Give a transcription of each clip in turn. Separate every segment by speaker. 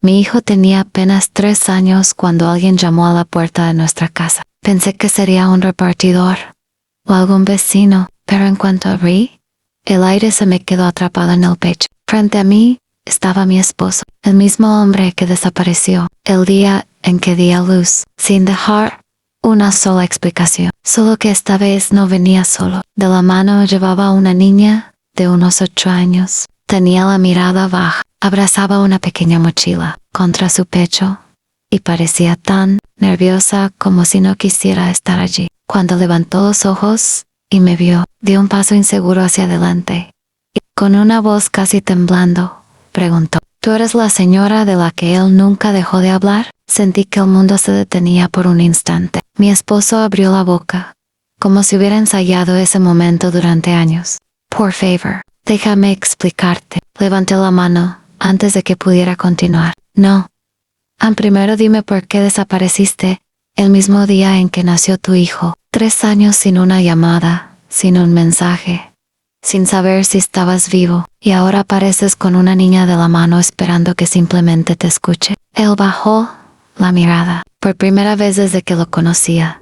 Speaker 1: Mi hijo tenía apenas 3 años cuando alguien llamó a la puerta de nuestra casa. Pensé que sería un repartidor o algún vecino, pero en cuanto abrí, el aire se me quedó atrapado en el pecho. Frente a mí estaba mi esposo, el mismo hombre que desapareció el día en que di a luz, sin dejar una sola explicación. Solo que esta vez no venía solo. De la mano llevaba a una niña de unos 8 años. Tenía la mirada baja, abrazaba una pequeña mochila contra su pecho y parecía tan nerviosa como si no quisiera estar allí. Cuando levantó los ojos y me vio, dio un paso inseguro hacia adelante y con una voz casi temblando, preguntó: ¿Tú eres la señora de la que él nunca dejó de hablar? Sentí que el mundo se detenía por un instante. Mi esposo abrió la boca, como si hubiera ensayado ese momento durante años. Por favor, déjame explicarte. Levanté la mano antes de que pudiera continuar. No. Primero dime por qué desapareciste el mismo día en que nació tu hijo. 3 años sin una llamada, sin un mensaje, sin saber si estabas vivo, y ahora apareces con una niña de la mano esperando que simplemente te escuche. Él bajó la mirada, por primera vez desde que lo conocía.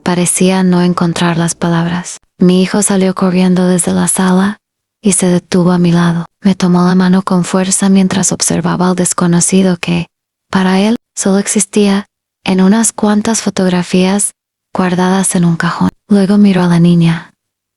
Speaker 1: Parecía no encontrar las palabras. Mi hijo salió corriendo desde la sala y se detuvo a mi lado. Me tomó la mano con fuerza mientras observaba al desconocido que, para él, solo existía en unas cuantas fotografías guardadas en un cajón. Luego miró a la niña,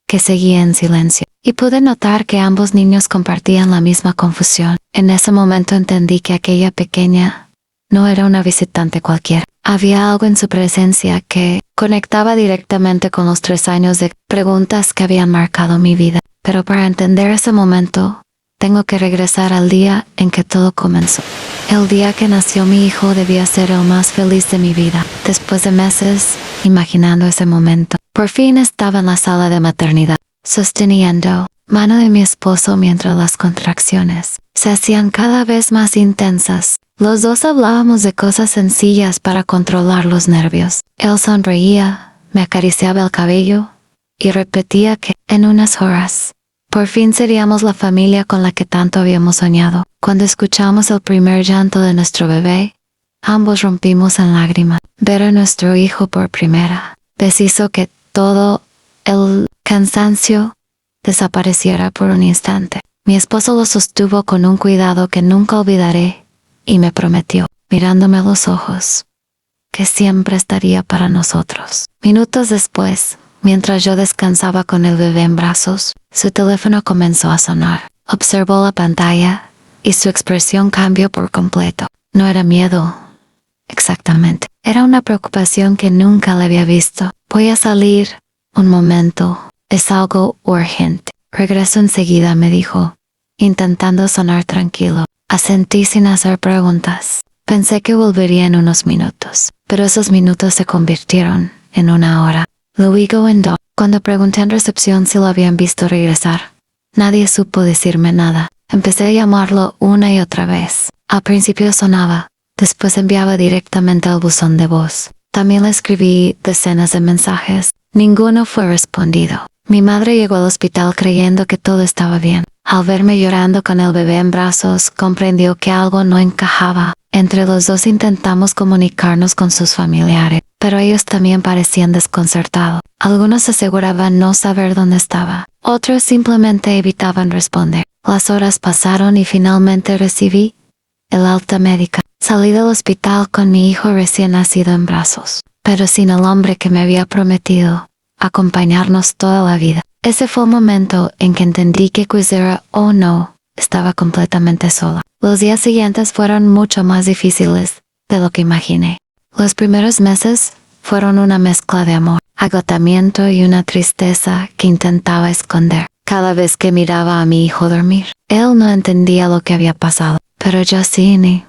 Speaker 1: que seguía en silencio, y pude notar que ambos niños compartían la misma confusión. En ese momento entendí que aquella pequeña no era una visitante cualquiera. Había algo en su presencia que conectaba directamente con los 3 años de preguntas que habían marcado mi vida. Pero para entender ese momento, tengo que regresar al día en que todo comenzó. El día que nació mi hijo debía ser el más feliz de mi vida. Después de meses imaginando ese momento, por fin estaba en la sala de maternidad, sosteniendo mano de mi esposo mientras las contracciones se hacían cada vez más intensas. Los dos hablábamos de cosas sencillas para controlar los nervios. Él sonreía, me acariciaba el cabello y repetía que, en unas horas, por fin seríamos la familia con la que tanto habíamos soñado. Cuando escuchamos el primer llanto de nuestro bebé, ambos rompimos en lágrimas. Ver a nuestro hijo por primera vez hizo que todo el cansancio desapareciera por un instante. Mi esposo lo sostuvo con un cuidado que nunca olvidaré y me prometió, mirándome a los ojos, que siempre estaría para nosotros. Minutos después, mientras yo descansaba con el bebé en brazos, su teléfono comenzó a sonar. Observó la pantalla y su expresión cambió por completo. No era miedo, exactamente. Era una preocupación que nunca le había visto. Voy a salir un momento. Es algo urgente. Regreso enseguida, me dijo, intentando sonar tranquilo. Asentí sin hacer preguntas. Pensé que volvería en unos minutos, pero esos minutos se convirtieron en una hora. Luego en 2, cuando pregunté en recepción si lo habían visto regresar, nadie supo decirme nada. Empecé a llamarlo una y otra vez. Al principio sonaba, después enviaba directamente al buzón de voz. También le escribí decenas de mensajes. Ninguno fue respondido. Mi madre llegó al hospital creyendo que todo estaba bien. Al verme llorando con el bebé en brazos, comprendió que algo no encajaba. Entre los dos intentamos comunicarnos con sus familiares, pero ellos también parecían desconcertados. Algunos aseguraban no saber dónde estaba. Otros simplemente evitaban responder. Las horas pasaron y finalmente recibí el alta médica. Salí del hospital con mi hijo recién nacido en brazos, pero sin el hombre que me había prometido acompañarnos toda la vida. Ese fue el momento en que entendí que quisiera o no, estaba completamente sola. Los días siguientes fueron mucho más difíciles de lo que imaginé. Los primeros meses fueron una mezcla de amor, agotamiento y una tristeza que intentaba esconder. Cada vez que miraba a mi hijo dormir, él no entendía lo que había pasado, pero yo sí,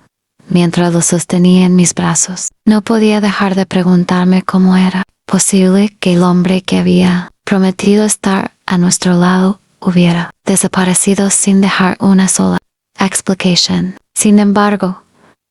Speaker 1: mientras lo sostenía en mis brazos. No podía dejar de preguntarme cómo era posible que el hombre que había prometido estar a nuestro lado hubiera desaparecido sin dejar una sola explicación. Sin embargo,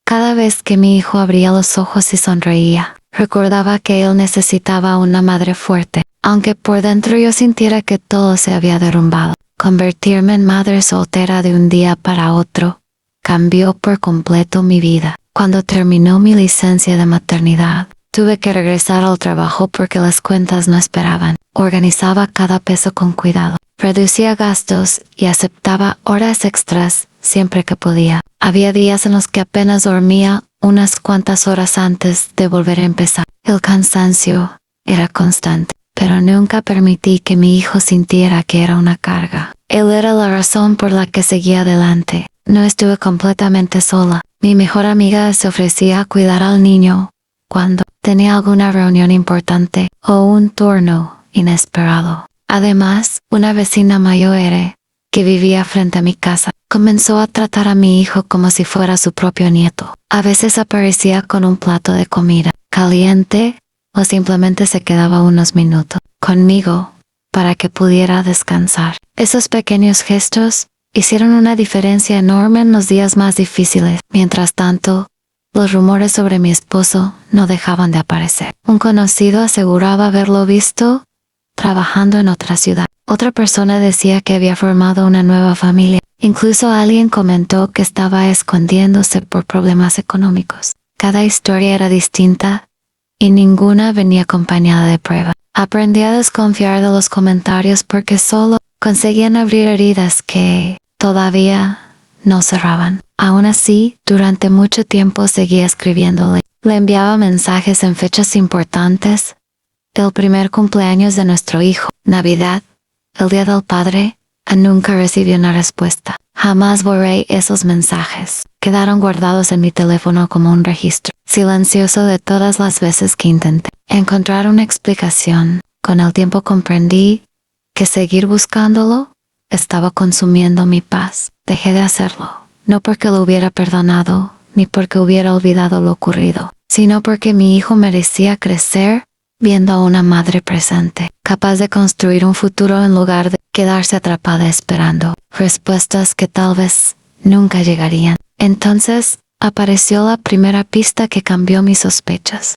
Speaker 1: cada vez que mi hijo abría los ojos y sonreía, recordaba que él necesitaba una madre fuerte, aunque por dentro yo sintiera que todo se había derrumbado. Convertirme en madre soltera de un día para otro cambió por completo mi vida. Cuando terminó mi licencia de maternidad, tuve que regresar al trabajo porque las cuentas no esperaban. Organizaba cada peso con cuidado, reducía gastos y aceptaba horas extras siempre que podía. Había días en los que apenas dormía unas cuantas horas antes de volver a empezar. El cansancio era constante, pero nunca permití que mi hijo sintiera que era una carga. Él era la razón por la que seguía adelante. No estuve completamente sola. Mi mejor amiga se ofrecía a cuidar al niño cuando tenía alguna reunión importante o un turno inesperado. Además, una vecina mayor que vivía frente a mi casa comenzó a tratar a mi hijo como si fuera su propio nieto. A veces aparecía con un plato de comida caliente o simplemente se quedaba unos minutos conmigo para que pudiera descansar. Esos pequeños gestos hicieron una diferencia enorme en los días más difíciles. Mientras tanto, los rumores sobre mi esposo no dejaban de aparecer. Un conocido aseguraba haberlo visto trabajando en otra ciudad. Otra persona decía que había formado una nueva familia. Incluso alguien comentó que estaba escondiéndose por problemas económicos. Cada historia era distinta y ninguna venía acompañada de prueba. Aprendí a desconfiar de los comentarios porque solo conseguían abrir heridas que todavía no cerraban. Aún así, durante mucho tiempo seguía escribiéndole. Le enviaba mensajes en fechas importantes: el primer cumpleaños de nuestro hijo, Navidad, el Día del Padre. Nunca recibí una respuesta. Jamás borré esos mensajes. Quedaron guardados en mi teléfono como un registro silencioso de todas las veces que intenté encontrar una explicación. Con el tiempo comprendí que seguir buscándolo estaba consumiendo mi paz. Dejé de hacerlo, no porque lo hubiera perdonado, ni porque hubiera olvidado lo ocurrido, sino porque mi hijo merecía crecer viendo a una madre presente, capaz de construir un futuro en lugar de quedarse atrapada esperando respuestas que tal vez nunca llegarían. Entonces, apareció la primera pista que cambió mis sospechas.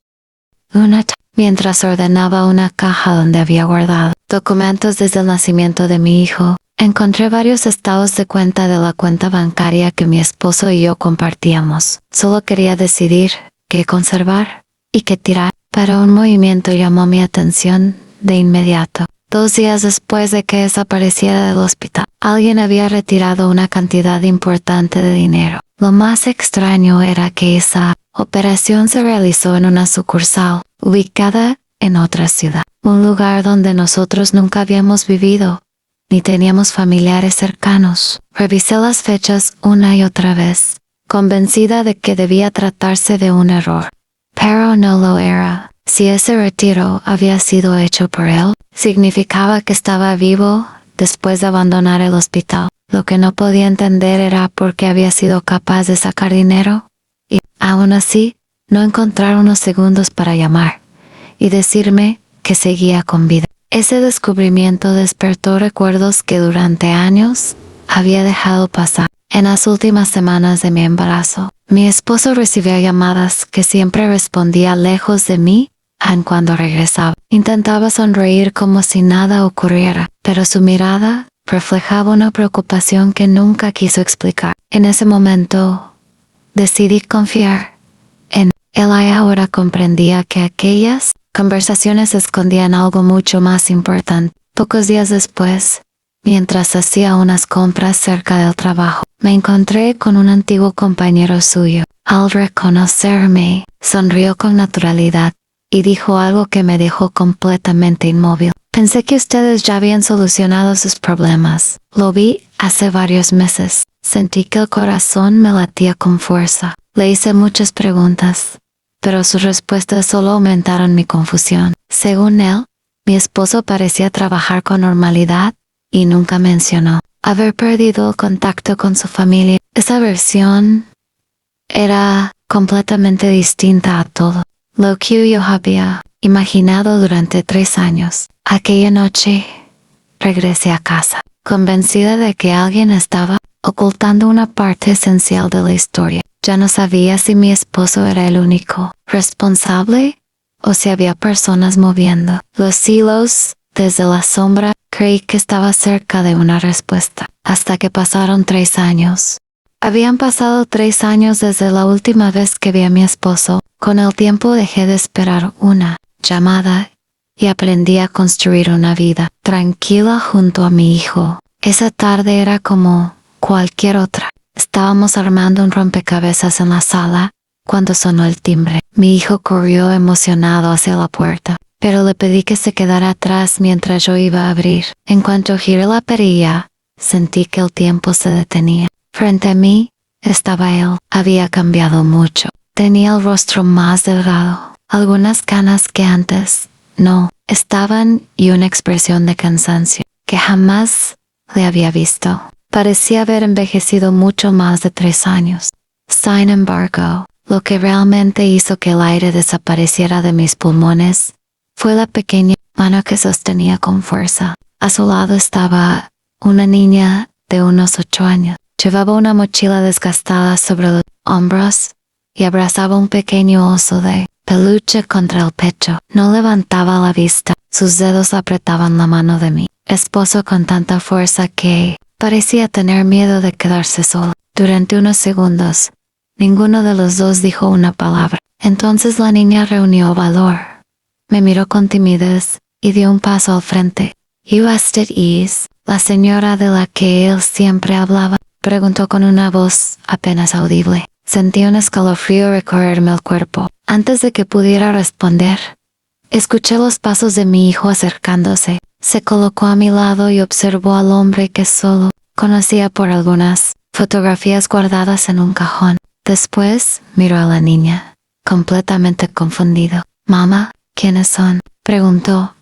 Speaker 1: Mientras ordenaba una caja donde había guardado documentos desde el nacimiento de mi hijo, encontré varios estados de cuenta de la cuenta bancaria que mi esposo y yo compartíamos. Solo quería decidir qué conservar y qué tirar, pero un movimiento llamó mi atención de inmediato. 2 días después de que desapareciera del hospital, alguien había retirado una cantidad importante de dinero. Lo más extraño era que esa operación se realizó en una sucursal ubicada en otra ciudad, un lugar donde nosotros nunca habíamos vivido ni teníamos familiares cercanos. Revisé las fechas una y otra vez, convencida de que debía tratarse de un error. Pero no lo era. Si ese retiro había sido hecho por él, significaba que estaba vivo después de abandonar el hospital. Lo que no podía entender era por qué había sido capaz de sacar dinero y, aún así, no encontrar unos segundos para llamar y decirme que seguía con vida. Ese descubrimiento despertó recuerdos que durante años había dejado pasar. En las últimas semanas de mi embarazo, mi esposo recibía llamadas que siempre respondía lejos de mí aun cuando regresaba. Intentaba sonreír como si nada ocurriera, pero su mirada reflejaba una preocupación que nunca quiso explicar. En ese momento, decidí confiar en él y ahora comprendía que aquellas conversaciones escondían algo mucho más importante. Pocos días después, mientras hacía unas compras cerca del trabajo, me encontré con un antiguo compañero suyo. Al reconocerme, sonrió con naturalidad y dijo algo que me dejó completamente inmóvil. Pensé que ustedes ya habían solucionado sus problemas. Lo vi hace varios meses. Sentí que el corazón me latía con fuerza. Le hice muchas preguntas, pero sus respuestas solo aumentaron mi confusión. Según él, mi esposo parecía trabajar con normalidad y nunca mencionó haber perdido el contacto con su familia. Esa versión era completamente distinta a todo lo que yo había imaginado durante 3 años. Aquella noche regresé a casa, convencida de que alguien estaba ocultando una parte esencial de la historia. Ya no sabía si mi esposo era el único responsable o si había personas moviendo los hilos desde la sombra. Creí que estaba cerca de una respuesta, hasta que pasaron 3 años Habían pasado 3 años desde la última vez que vi a mi esposo. Con el tiempo dejé de esperar una llamada y aprendí a construir una vida tranquila junto a mi hijo. Esa tarde era como cualquier otra. Estábamos armando un rompecabezas en la sala cuando sonó el timbre. Mi hijo corrió emocionado hacia la puerta, pero le pedí que se quedara atrás mientras yo iba a abrir. En cuanto giré la perilla, sentí que el tiempo se detenía. Frente a mí estaba él. Había cambiado mucho. Tenía el rostro más delgado, algunas canas que antes no estaban y una expresión de cansancio que jamás le había visto. Parecía haber envejecido mucho más de 3 años. Sin embargo, lo que realmente hizo que el aire desapareciera de mis pulmones fue la pequeña mano que sostenía con fuerza. A su lado estaba una niña de unos 8 años. Llevaba una mochila desgastada sobre los hombros y abrazaba un pequeño oso de peluche contra el pecho. No levantaba la vista. Sus dedos apretaban la mano de mi esposo con tanta fuerza que parecía tener miedo de quedarse solo. Durante unos segundos, ninguno de los dos dijo una palabra. Entonces la niña reunió valor. Me miró con timidez y dio un paso al frente. "You asked at ease, la señora de la que él siempre hablaba?", preguntó con una voz apenas audible. Sentí un escalofrío recorrerme el cuerpo. Antes de que pudiera responder, escuché los pasos de mi hijo acercándose. Se colocó a mi lado y observó al hombre que solo conocía por algunas fotografías guardadas en un cajón. Después miró a la niña, completamente confundido. "Mamá, ¿quiénes son?", preguntó,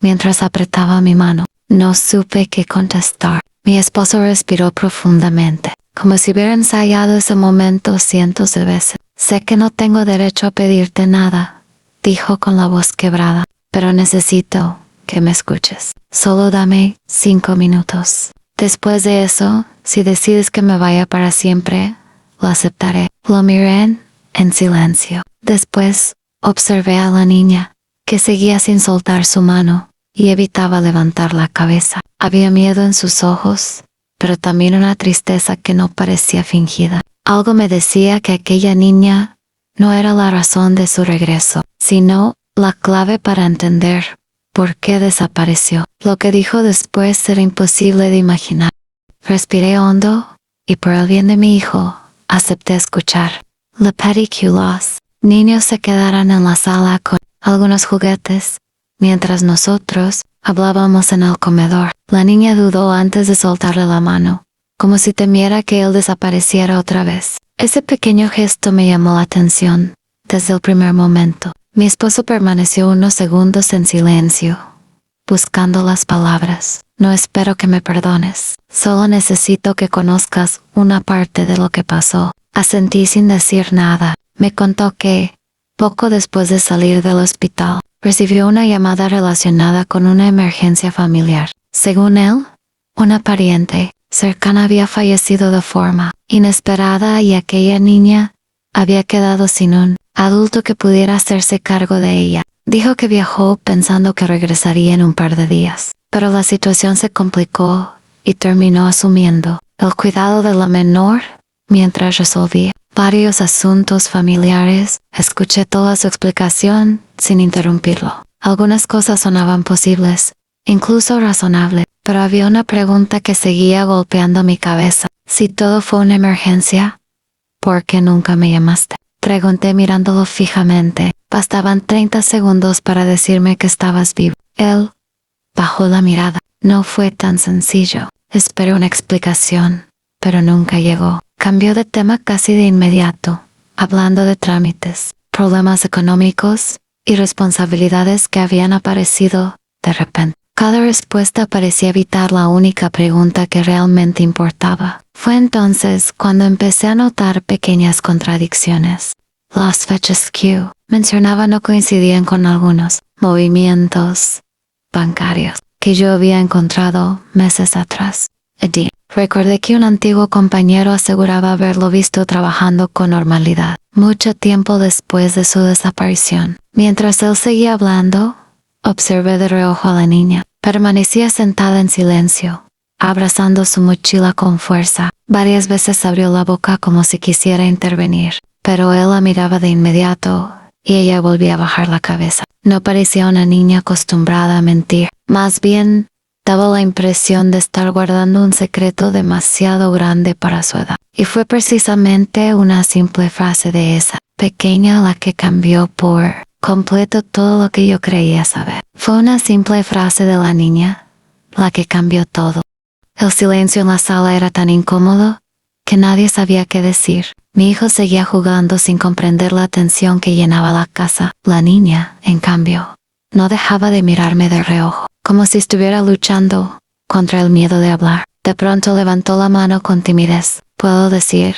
Speaker 1: mientras apretaba mi mano. No supe qué contestar. Mi esposo respiró profundamente, como si hubiera ensayado ese momento cientos de veces. "Sé que no tengo derecho a pedirte nada", dijo con la voz quebrada, "pero necesito que me escuches. Solo dame 5 minutos. Después de eso, si decides que me vaya para siempre, lo aceptaré". Lo miré en silencio. Después, observé a la niña, que seguía sin soltar su mano y evitaba levantar la cabeza. Había miedo en sus ojos, pero también una tristeza que no parecía fingida. Algo me decía que aquella niña no era la razón de su regreso, sino la clave para entender por qué desapareció. Lo que dijo después era imposible de imaginar. Respiré hondo y por el bien de mi hijo, acepté escuchar. Le pedí que los niños se quedaran en la sala con algunos juguetes, mientras nosotros hablábamos en el comedor. La niña dudó antes de soltarle la mano, como si temiera que él desapareciera otra vez. Ese pequeño gesto me llamó la atención desde el primer momento. Mi esposo permaneció unos segundos en silencio, buscando las palabras. "No espero que me perdones. Solo necesito que conozcas una parte de lo que pasó". Asentí sin decir nada. Me contó que, poco después de salir del hospital, recibió una llamada relacionada con una emergencia familiar. Según él, una pariente cercana había fallecido de forma inesperada y aquella niña había quedado sin un adulto que pudiera hacerse cargo de ella. Dijo que viajó pensando que regresaría en un par de días, pero la situación se complicó y terminó asumiendo el cuidado de la menor mientras resolvía varios asuntos familiares. Escuché toda su explicación sin interrumpirlo. Algunas cosas sonaban posibles, incluso razonables, pero había una pregunta que seguía golpeando mi cabeza. Si todo fue una emergencia, ¿por qué nunca me llamaste?, pregunté mirándolo fijamente. Bastaban 30 segundos para decirme que estabas vivo. Él bajó la mirada. No fue tan sencillo. Esperé una explicación, pero nunca llegó. Cambió de tema casi de inmediato, hablando de trámites, problemas económicos y responsabilidades que habían aparecido de repente. Cada respuesta parecía evitar la única pregunta que realmente importaba. Fue entonces cuando empecé a notar pequeñas contradicciones. Las fechas que mencionaba no coincidían con algunos movimientos bancarios que yo había encontrado meses atrás. Recordé que un antiguo compañero aseguraba haberlo visto trabajando con normalidad, mucho tiempo después de su desaparición. Mientras él seguía hablando, observé de reojo a la niña. Permanecía sentada en silencio, abrazando su mochila con fuerza. Varias veces abrió la boca como si quisiera intervenir, pero él la miraba de inmediato y ella volvía a bajar la cabeza. No parecía una niña acostumbrada a mentir. Más bien, daba la impresión de estar guardando un secreto demasiado grande para su edad. Y fue precisamente una simple frase de esa pequeña la que cambió por completo todo lo que yo creía saber. Fue una simple frase de la niña la que cambió todo. El silencio en la sala era tan incómodo que nadie sabía qué decir. Mi hijo seguía jugando sin comprender la tensión que llenaba la casa. La niña, en cambio, no dejaba de mirarme de reojo, como si estuviera luchando contra el miedo de hablar. De pronto levantó la mano con timidez. ¿Puedo decir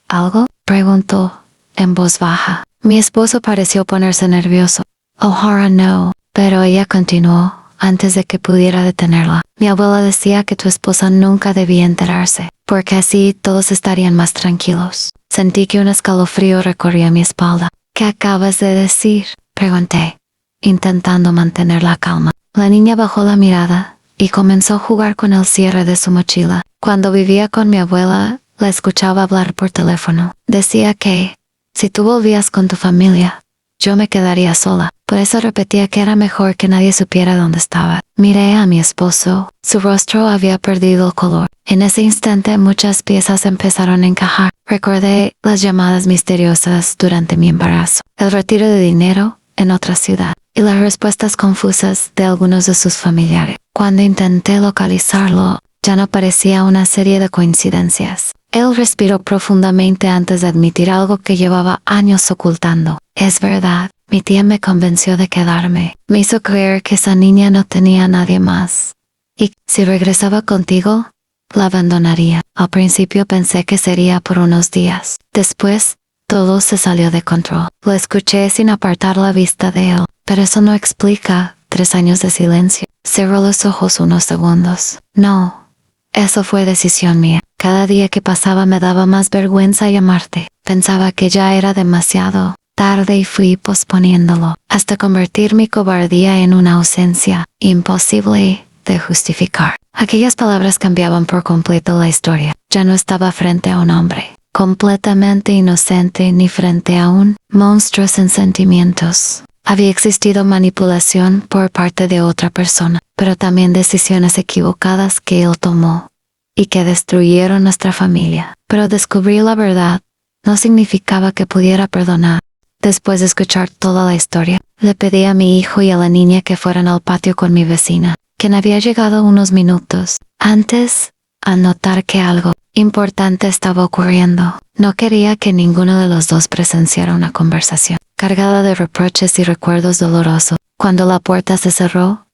Speaker 1: algo?, preguntó en voz baja. Mi esposo pareció ponerse nervioso. O'Hara no, pero ella continuó antes de que pudiera detenerla. Mi abuela decía que tu esposa nunca debía enterarse, porque así todos estarían más tranquilos. Sentí que un escalofrío recorría mi espalda. ¿Qué acabas de decir?, pregunté, intentando mantener la calma. La niña bajó la mirada y comenzó a jugar con el cierre de su mochila. Cuando vivía con mi abuela, la escuchaba hablar por teléfono. Decía que, si tú volvías con tu familia, yo me quedaría sola. Por eso repetía que era mejor que nadie supiera dónde estaba. Miré a mi esposo. Su rostro había perdido el color. En ese instante muchas piezas empezaron a encajar. Recordé las llamadas misteriosas durante mi embarazo, el retiro de dinero en otra ciudad y las respuestas confusas de algunos de sus familiares. Cuando intenté localizarlo, ya no parecía una serie de coincidencias. Él respiró profundamente antes de admitir algo que llevaba años ocultando. Es verdad, mi tía me convenció de quedarme. Me hizo creer que esa niña no tenía a nadie más. Y si regresaba contigo, la abandonaría. Al principio pensé que sería por unos días. Después, todo se salió de control. Lo escuché sin apartar la vista de él. Pero eso no explica 3 años de silencio. Cerró los ojos unos segundos. No, eso fue decisión mía. Cada día que pasaba me daba más vergüenza llamarte. Pensaba que ya era demasiado tarde y fui posponiéndolo, hasta convertir mi cobardía en una ausencia imposible de justificar. Aquellas palabras cambiaban por completo la historia. Ya no estaba frente a un hombre completamente inocente ni frente a un monstruo sin sentimientos. Había existido manipulación por parte de otra persona, pero también decisiones equivocadas que él tomó y que destruyeron nuestra familia. Pero descubrir la verdad no significaba que pudiera perdonar. Después de escuchar toda la historia, le pedí a mi hijo y a la niña que fueran al patio con mi vecina, quien había llegado unos minutos antes, a notar que algo importante estaba ocurriendo. No quería que ninguno de los dos presenciara una conversación cargada de reproches y recuerdos dolorosos. Cuando la puerta se cerró,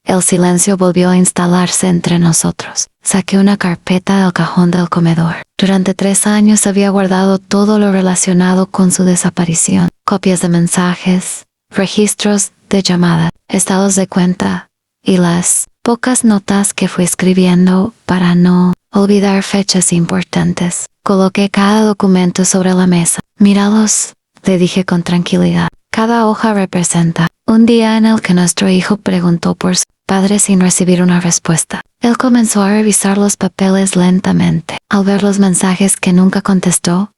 Speaker 1: el silencio volvió a instalarse entre nosotros. Saqué una carpeta del cajón del comedor. Durante 3 años había guardado todo lo relacionado con su desaparición. Copias de mensajes, registros de llamada, estados de cuenta y las pocas notas que fui escribiendo para no olvidar fechas importantes. Coloqué cada documento sobre la mesa. Míralos, le dije con tranquilidad. Cada hoja representa un día en el que nuestro hijo preguntó por su padre sin recibir una respuesta. Él comenzó a revisar los papeles lentamente. Al ver los mensajes que nunca contestó,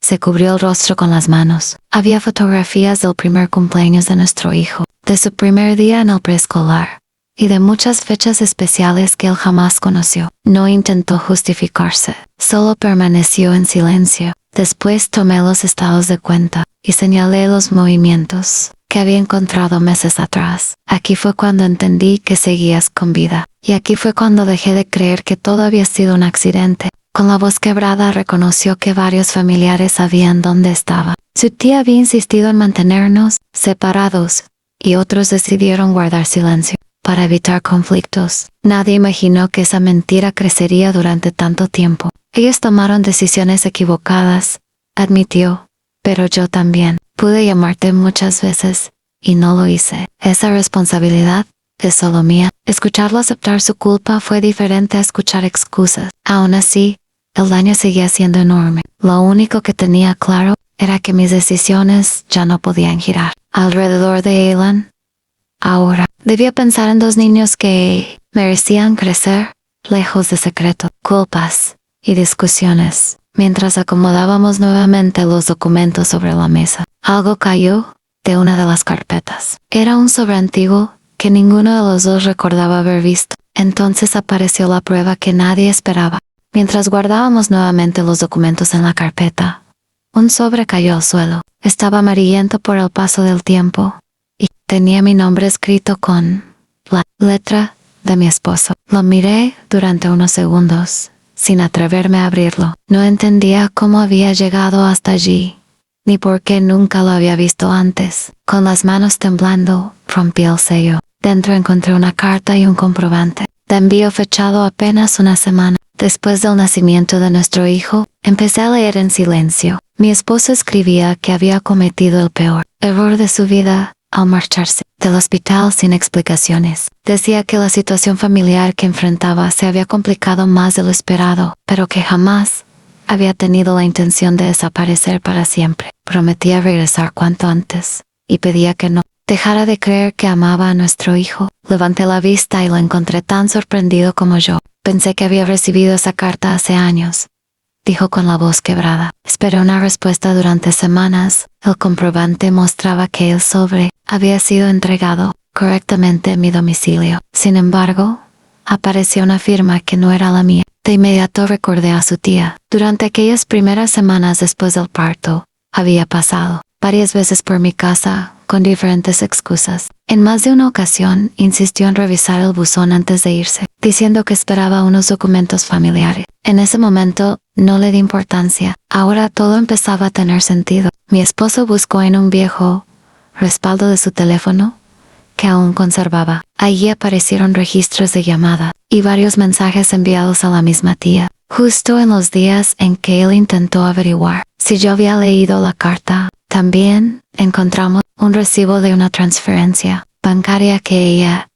Speaker 1: se cubrió el rostro con las manos. Había fotografías del primer cumpleaños de nuestro hijo, de su primer día en el preescolar, y de muchas fechas especiales que él jamás conoció. No intentó justificarse, solo permaneció en silencio. Después tomé los estados de cuenta y señalé los movimientos que había encontrado meses atrás. Aquí fue cuando entendí que seguías con vida. Y aquí fue cuando dejé de creer que todo había sido un accidente. Con la voz quebrada reconoció que varios familiares sabían dónde estaba. Su tía había insistido en mantenernos separados y otros decidieron guardar silencio para evitar conflictos. Nadie imaginó que esa mentira crecería durante tanto tiempo. Ellos tomaron decisiones equivocadas, admitió, pero yo también. Pude llamarte muchas veces y no lo hice. Esa responsabilidad es solo mía. Escucharlo aceptar su culpa fue diferente a escuchar excusas. Aún así, el daño seguía siendo enorme. Lo único que tenía claro era que mis decisiones ya no podían girar alrededor de Alan. Ahora, debía pensar en 2 niños que merecían crecer lejos de secreto, culpas y discusiones. Mientras acomodábamos nuevamente los documentos sobre la mesa, algo cayó de una de las carpetas. Era un sobre antiguo que ninguno de los dos recordaba haber visto. Entonces apareció la prueba que nadie esperaba. Mientras guardábamos nuevamente los documentos en la carpeta, un sobre cayó al suelo. Estaba amarillento por el paso del tiempo y tenía mi nombre escrito con la letra de mi esposo. Lo miré durante unos segundos, sin atreverme a abrirlo. No entendía cómo había llegado hasta allí, ni por qué nunca lo había visto antes. Con las manos temblando, rompí el sello. Dentro encontré una carta y un comprobante de envío fechado apenas una semana después del nacimiento de nuestro hijo. Empecé a leer en silencio. Mi esposo escribía que había cometido el peor error de su vida al marcharse del hospital sin explicaciones. Decía que la situación familiar que enfrentaba se había complicado más de lo esperado, pero que jamás había tenido la intención de desaparecer para siempre. Prometía regresar cuanto antes y pedía que no dejara de creer que amaba a nuestro hijo. Levanté la vista y lo encontré tan sorprendido como yo. Pensé que había recibido esa carta hace años, dijo con la voz quebrada. Esperé una respuesta durante semanas. El comprobante mostraba que el sobre había sido entregado correctamente en mi domicilio. Sin embargo, apareció una firma que no era la mía. De inmediato recordé a su tía. Durante aquellas primeras semanas después del parto, había pasado varias veces por mi casa con diferentes excusas. En más de una ocasión, insistió en revisar el buzón antes de irse, diciendo que esperaba unos documentos familiares. En ese momento, no le di importancia. Ahora todo empezaba a tener sentido. Mi esposo buscó en un viejo respaldo de su teléfono que aún conservaba. Allí aparecieron registros de llamada y varios mensajes enviados a la misma tía, justo en los días en que él intentó averiguar si yo había leído la carta. También encontramos un recibo de una transferencia bancaria que ella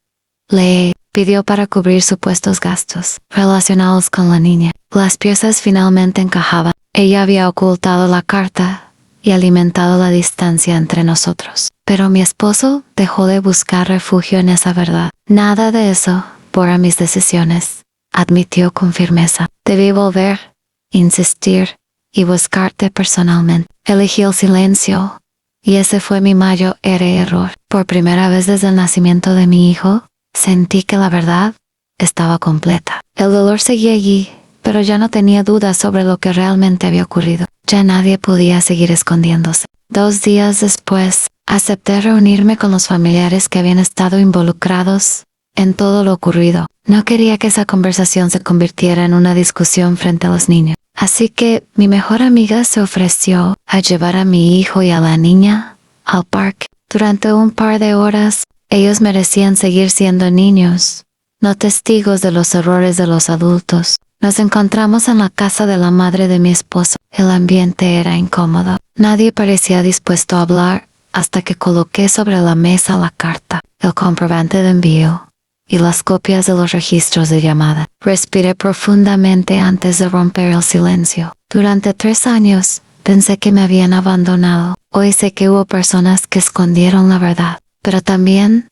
Speaker 1: le pidió para cubrir supuestos gastos relacionados con la niña. Las piezas finalmente encajaban. Ella había ocultado la carta y alimentado la distancia entre nosotros. Pero mi esposo dejó de buscar refugio en esa verdad. Nada de eso borra mis decisiones, admitió con firmeza. Debí volver, insistir y buscarte personalmente. Elegí el silencio, y ese fue mi mayor error. Por primera vez desde el nacimiento de mi hijo, sentí que la verdad estaba completa. El dolor seguía allí, pero ya no tenía dudas sobre lo que realmente había ocurrido. Ya nadie podía seguir escondiéndose. 2 días después, acepté reunirme con los familiares que habían estado involucrados en todo lo ocurrido. No quería que esa conversación se convirtiera en una discusión frente a los niños. Así que mi mejor amiga se ofreció a llevar a mi hijo y a la niña al parque. Durante un par de horas, ellos merecían seguir siendo niños, no testigos de los errores de los adultos. Nos encontramos en la casa de la madre de mi esposo. El ambiente era incómodo. Nadie parecía dispuesto a hablar hasta que coloqué sobre la mesa la carta, el comprobante de envío y las copias de los registros de llamada. Respiré profundamente antes de romper el silencio. Durante 3 años, pensé que me habían abandonado. Hoy sé que hubo personas que escondieron la verdad, pero también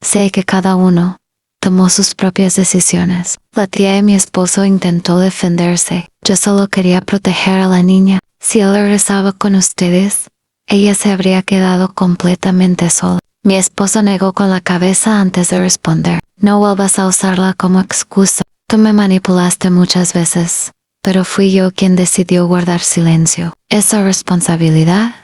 Speaker 1: sé que cada uno tomó sus propias decisiones. La tía de mi esposo intentó defenderse. Yo solo quería proteger a la niña. Si él regresaba con ustedes, ella se habría quedado completamente sola. Mi esposo negó con la cabeza antes de responder. No vuelvas a usarla como excusa. Tú me manipulaste muchas veces, pero fui yo quien decidió guardar silencio. Esa responsabilidad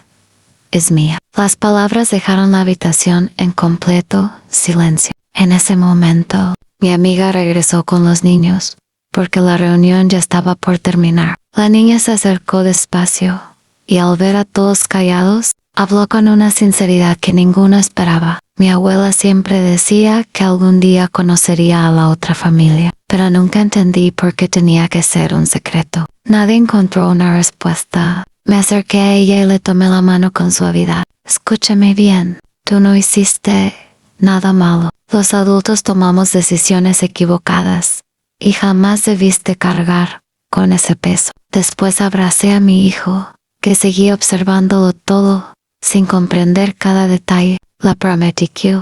Speaker 1: es mía. Las palabras dejaron la habitación en completo silencio. En ese momento, mi amiga regresó con los niños, porque la reunión ya estaba por terminar. La niña se acercó despacio, y al ver a todos callados, habló con una sinceridad que ninguno esperaba. Mi abuela siempre decía que algún día conocería a la otra familia, pero nunca entendí por qué tenía que ser un secreto. Nadie encontró una respuesta. Me acerqué a ella y le tomé la mano con suavidad. Escúchame bien, tú no hiciste nada malo. Los adultos tomamos decisiones equivocadas, y jamás debiste cargar con ese peso. Después abracé a mi hijo, que seguía observándolo todo, sin comprender cada detalle. La prometí que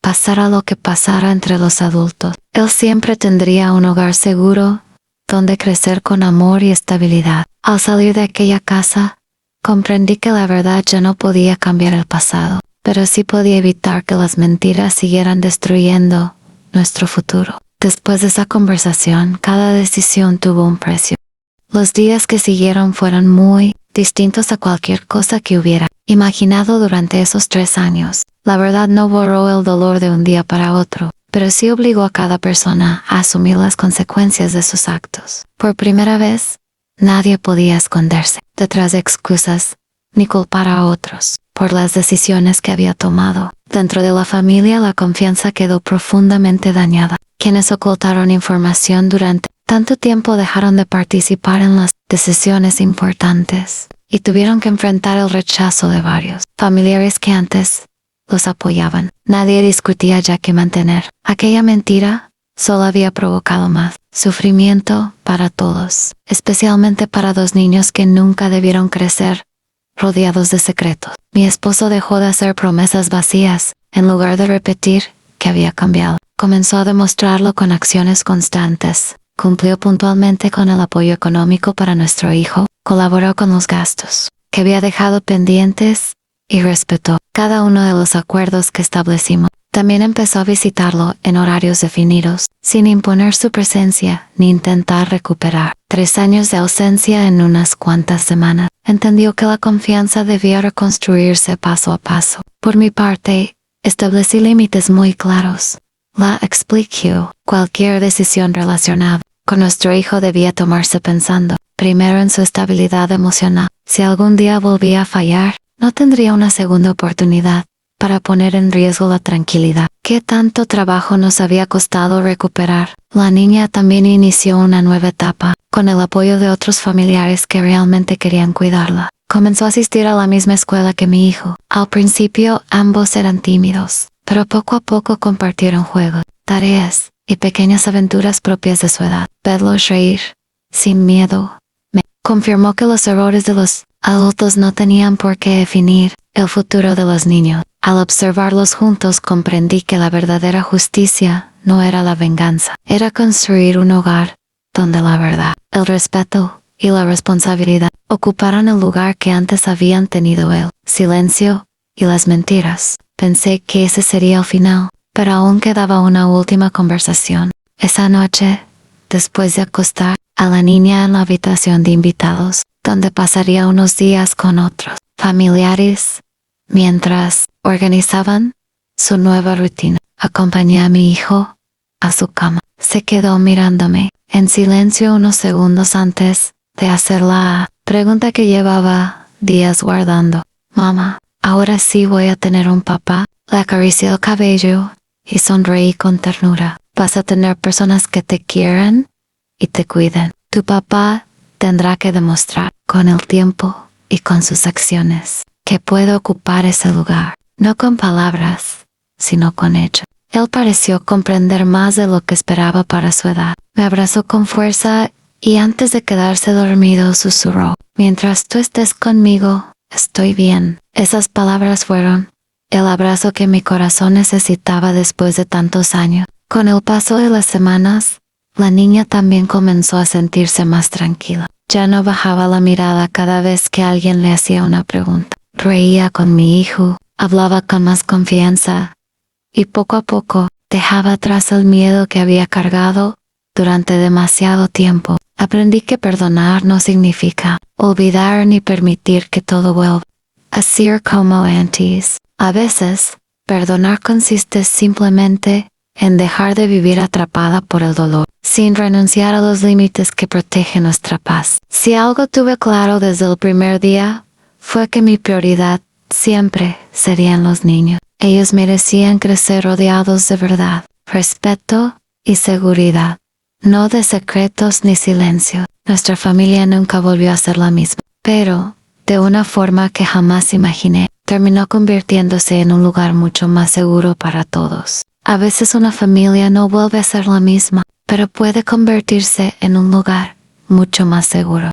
Speaker 1: pasara lo que pasara entre los adultos, Él siempre tendría un hogar seguro, donde crecer con amor y estabilidad. Al salir de aquella casa, comprendí que la verdad ya no podía cambiar el pasado, pero sí podía evitar que las mentiras siguieran destruyendo nuestro futuro. Después de esa conversación, cada decisión tuvo un precio. Los días que siguieron fueron muy distintos a cualquier cosa que hubiera imaginado durante esos 3 años. La verdad no borró el dolor de un día para otro, pero sí obligó a cada persona a asumir las consecuencias de sus actos. Por primera vez, nadie podía esconderse detrás de excusas ni culpar a otros por las decisiones que había tomado. Dentro de la familia, la confianza quedó profundamente dañada. Quienes ocultaron información durante tanto tiempo dejaron de participar en las decisiones importantes y tuvieron que enfrentar el rechazo de varios familiares que antes los apoyaban. Nadie discutía ya que mantener aquella mentira solo había provocado más sufrimiento para todos, especialmente para 2 niños que nunca debieron crecer rodeados de secretos. Mi esposo dejó de hacer promesas vacías, en lugar de repetir que había cambiado. Comenzó a demostrarlo con acciones constantes. Cumplió puntualmente con el apoyo económico para nuestro hijo, colaboró con los gastos que había dejado pendientes y respetó cada uno de los acuerdos que establecimos. También empezó a visitarlo en horarios definidos, sin imponer su presencia ni intentar recuperar 3 años de ausencia en unas cuantas semanas. Entendió que la confianza debía reconstruirse paso a paso. Por mi parte, establecí límites muy claros. La expliqué. Cualquier decisión relacionada con nuestro hijo debía tomarse pensando primero en su estabilidad emocional. Si algún día volvía a fallar, no tendría una segunda oportunidad para poner en riesgo la tranquilidad que tanto trabajo nos había costado recuperar. La niña también inició una nueva etapa, con el apoyo de otros familiares que realmente querían cuidarla. Comenzó a asistir a la misma escuela que mi hijo. Al principio ambos eran tímidos, pero poco a poco compartieron juegos, tareas y pequeñas aventuras propias de su edad. Verlos reír, sin miedo, me confirmó que los errores de los adultos no tenían por qué definir el futuro de los niños. Al observarlos juntos comprendí que la verdadera justicia no era la venganza, era construir un hogar donde la verdad, el respeto y la responsabilidad ocuparan el lugar que antes habían tenido el silencio y las mentiras. Pensé que ese sería el final, pero aún quedaba una última conversación. Esa noche, después de acostar a la niña en la habitación de invitados, donde pasaría unos días con otros familiares, mientras organizaban su nueva rutina, acompañé a mi hijo a su cama. Se quedó mirándome en silencio unos segundos antes de hacer la pregunta que llevaba días guardando. Mamá, ahora sí voy a tener un papá. Le acaricié el cabello y sonreí con ternura. Vas a tener personas que te quieran y te cuiden. Tu papá tendrá que demostrar con el tiempo y con sus acciones que puede ocupar ese lugar, no con palabras, sino con hechos. Él pareció comprender más de lo que esperaba para su edad. Me abrazó con fuerza y antes de quedarse dormido susurró: mientras tú estés conmigo, estoy bien. Esas palabras fueron el abrazo que mi corazón necesitaba después de tantos años. Con el paso de las semanas, la niña también comenzó a sentirse más tranquila. Ya no bajaba la mirada cada vez que alguien le hacía una pregunta. Reía con mi hijo, hablaba con más confianza y poco a poco dejaba atrás el miedo que había cargado durante demasiado tiempo. Aprendí que perdonar no significa olvidar ni permitir que todo vuelva a ser como antes. A veces, perdonar consiste simplemente en dejar de vivir atrapada por el dolor, sin renunciar a los límites que protegen nuestra paz. Si algo tuve claro desde el primer día, fue que mi prioridad siempre serían los niños. Ellos merecían crecer rodeados de verdad, respeto y seguridad, no de secretos ni silencio. Nuestra familia nunca volvió a ser la misma, pero, de una forma que jamás imaginé, terminó convirtiéndose en un lugar mucho más seguro para todos. A veces una familia no vuelve a ser la misma, pero puede convertirse en un lugar mucho más seguro.